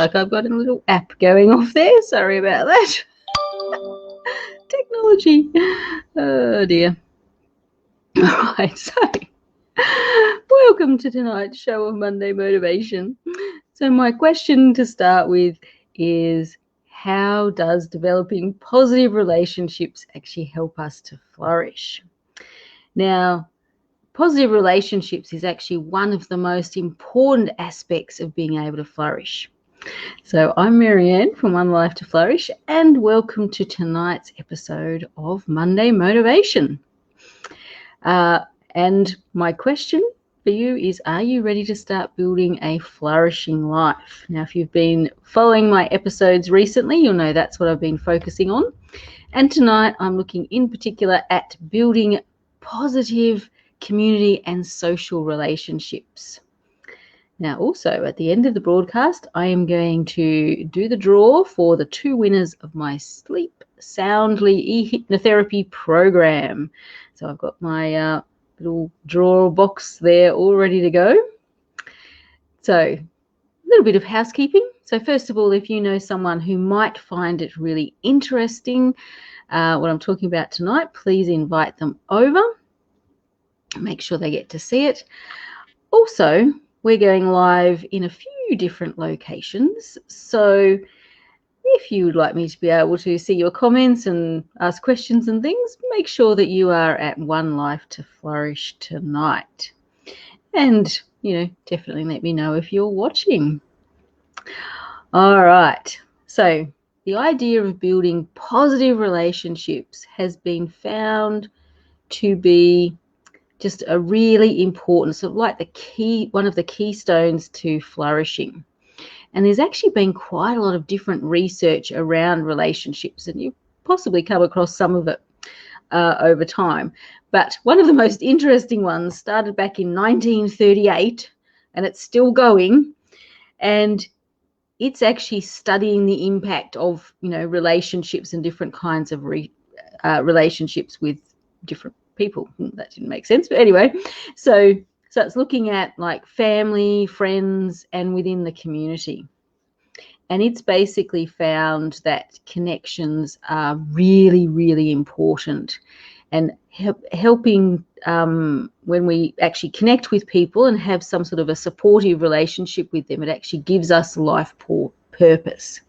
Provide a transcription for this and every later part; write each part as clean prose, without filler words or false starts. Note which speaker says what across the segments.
Speaker 1: like I've got a little app going off there. Sorry about that. Technology. Oh dear. All right, so welcome to tonight's show of Monday Motivation. So my question to start with is, how does developing positive relationships actually help us to flourish? Now, positive relationships is actually one of the most important aspects of being able to flourish. So I'm Marianne from One Life to Flourish, and welcome to tonight's episode of Monday Motivation. And my question for you is, are you ready to start building a flourishing life? Now, if you've been following my episodes recently, you'll know that's what I've been focusing on. And tonight I'm looking in particular at building positive community and social relationships. Now, also at the end of the broadcast, I am going to do the draw for the 2 winners of my Sleep Soundly e-hypnotherapy program. So I've got my little draw box there all ready to go. So a little bit of housekeeping. So first of all, if you know someone who might find it really interesting, what I'm talking about tonight, please invite them over. Make sure they get to see it. Also, we're going live in a few different locations. So if you would like me to be able to see your comments and ask questions and things, make sure that you are at One Life to Flourish tonight. And, definitely let me know if you're watching. All right. So the idea of building positive relationships has been found to be just a really important, sort of like one of the keystones to flourishing. And there's actually been quite a lot of different research around relationships, and you've possibly come across some of it over time. But one of the most interesting ones started back in 1938, and it's still going. And it's actually studying the impact of, relationships and different kinds of relationships with different people. That didn't make sense, but anyway, so it's looking at like family, friends, and within the community. And it's basically found that connections are really, really important, and helping when we actually connect with people and have some sort of a supportive relationship with them, it actually gives us life purpose.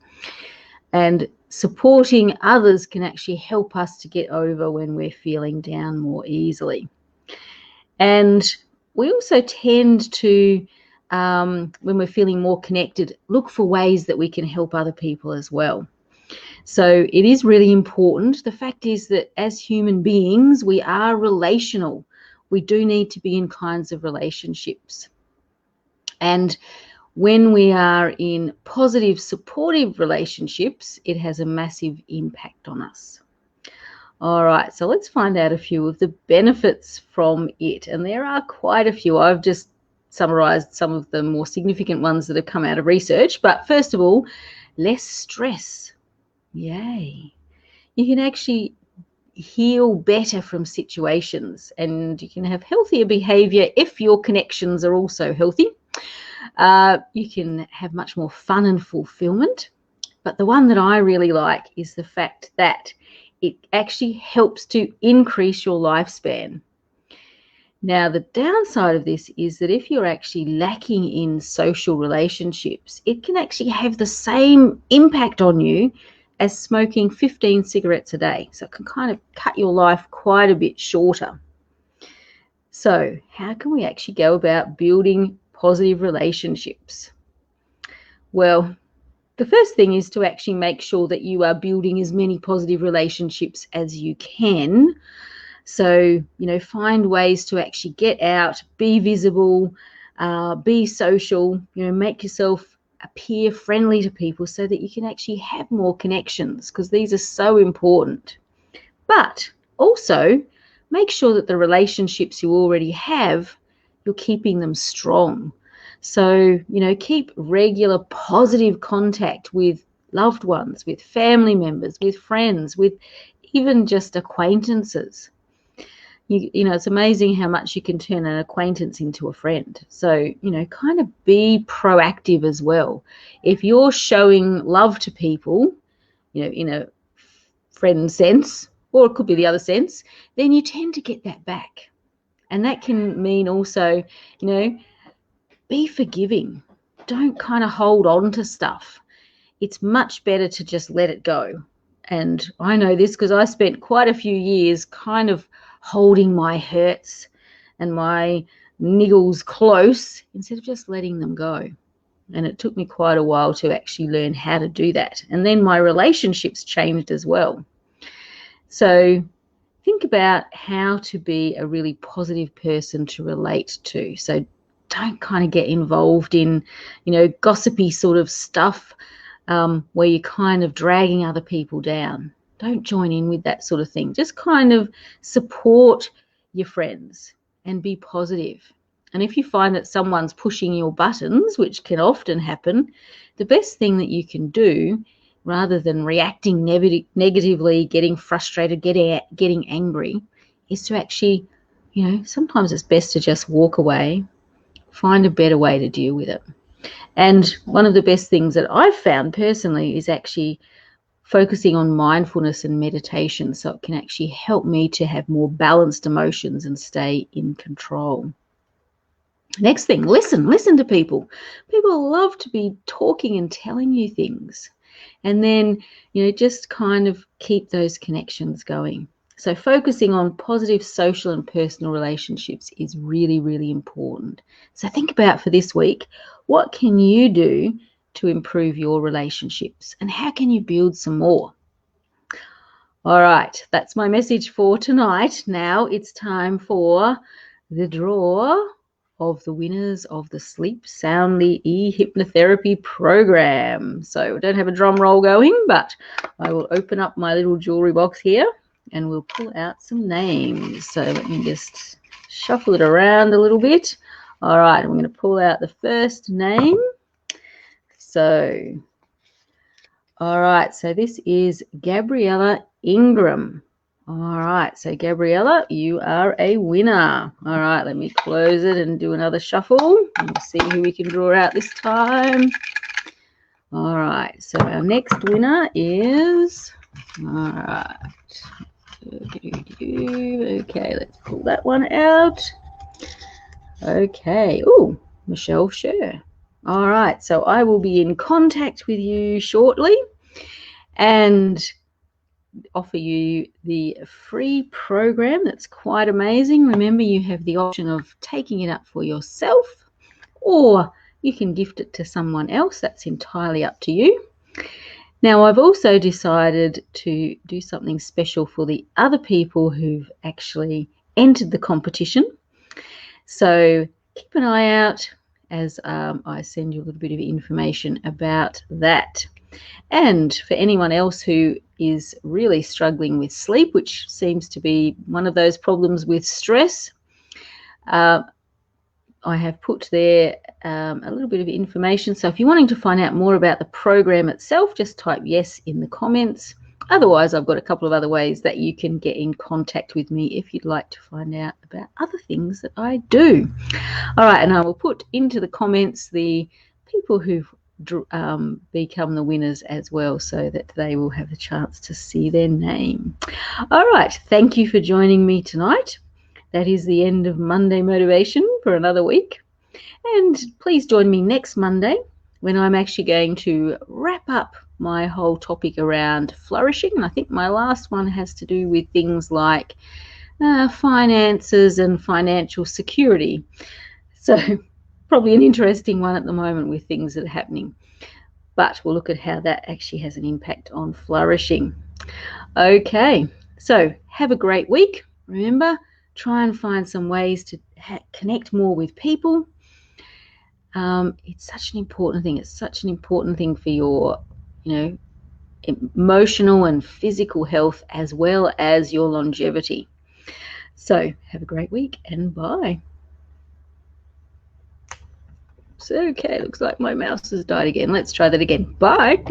Speaker 1: And supporting others can actually help us to get over when we're feeling down more easily. And we also tend to, when we're feeling more connected, look for ways that we can help other people as well. So it is really important. The fact is that as human beings, we are relational. We do need to be in kinds of relationships. And when we are in positive, supportive relationships, it has a massive impact on us. All right, so let's find out a few of the benefits from it. And there are quite a few. I've just summarized some of the more significant ones that have come out of research. But first of all, less stress. Yay. You can actually heal better from situations, and you can have healthier behavior if your connections are also healthy. You can have much more fun and fulfillment. But the one that I really like is the fact that it actually helps to increase your lifespan. Now, the downside of this is that if you're actually lacking in social relationships, it can actually have the same impact on you as smoking 15 cigarettes a day. So it can kind of cut your life quite a bit shorter. So how can we actually go about building positive relationships? Well, the first thing is to actually make sure that you are building as many positive relationships as you can. So, find ways to actually get out, be visible, be social, make yourself appear friendly to people so that you can actually have more connections, because these are so important. But also make sure that the relationships you already have, you're keeping them strong. So, keep regular positive contact with loved ones, with family members, with friends, with even just acquaintances. It's amazing how much you can turn an acquaintance into a friend. So, kind of be proactive as well. If you're showing love to people, in a friend sense, or it could be the other sense, then you tend to get that back. And that can mean also, be forgiving. Don't kind of hold on to stuff. It's much better to just let it go. And I know this because I spent quite a few years kind of holding my hurts and my niggles close instead of just letting them go. And it took me quite a while to actually learn how to do that. And then my relationships changed as well. So think about how to be a really positive person to relate to. So don't kind of get involved in, gossipy sort of stuff where you're kind of dragging other people down. Don't join in with that sort of thing. Just kind of support your friends and be positive. And if you find that someone's pushing your buttons, which can often happen, the best thing that you can do, rather than reacting negatively, getting frustrated, getting angry, is to actually, sometimes it's best to just walk away, find a better way to deal with it. And one of the best things that I've found personally is actually focusing on mindfulness and meditation, so it can actually help me to have more balanced emotions and stay in control. Next thing, listen to people. People love to be talking and telling you things. And then, just kind of keep those connections going. So focusing on positive social and personal relationships is really, really important. So think about for this week, what can you do to improve your relationships and how can you build some more? All right, that's my message for tonight. Now it's time for the draw of the winners of the Sleep Soundly e-hypnotherapy program. So I don't have a drum roll going, but I will open up my little jewelry box here and we'll pull out some names. So let me just shuffle it around a little bit. All right, I'm going to pull out the first name. So, all right, so this is Gabriella Ingram. All right, so Gabriella, you are a winner. All right, let me close it and do another shuffle and see who we can draw out this time. All right, so our next winner is, all right, okay, let's pull that one out. Okay, oh, Michelle Scher. All right, so I will be in contact with you shortly and offer you the free program that's quite amazing. Remember, you have the option of taking it up for yourself or you can gift it to someone else. That's entirely up to you. Now, I've also decided to do something special for the other people who've actually entered the competition. So keep an eye out as I send you a little bit of information about that. And for anyone else who is really struggling with sleep, which seems to be one of those problems with stress, I have put there a little bit of information. So if you're wanting to find out more about the program itself, just type yes in the comments. Otherwise, I've got a couple of other ways that you can get in contact with me if you'd like to find out about other things that I do. All right, and I will put into the comments the people who've become the winners as well, so that they will have a chance to see their name. All right, thank you for joining me tonight. That is the end of Monday Motivation for another week. And please join me next Monday when I'm actually going to wrap up my whole topic around flourishing. And I think my last one has to do with things like finances and financial security. So probably an interesting one at the moment with things that are happening. But we'll look at how that actually has an impact on flourishing. Okay, so have a great week. Remember, try and find some ways to connect more with people. It's such an important thing. It's such an important thing for your, emotional and physical health as well as your longevity. So have a great week and bye. So, okay, looks like my mouse has died again. Let's try that again. Bye.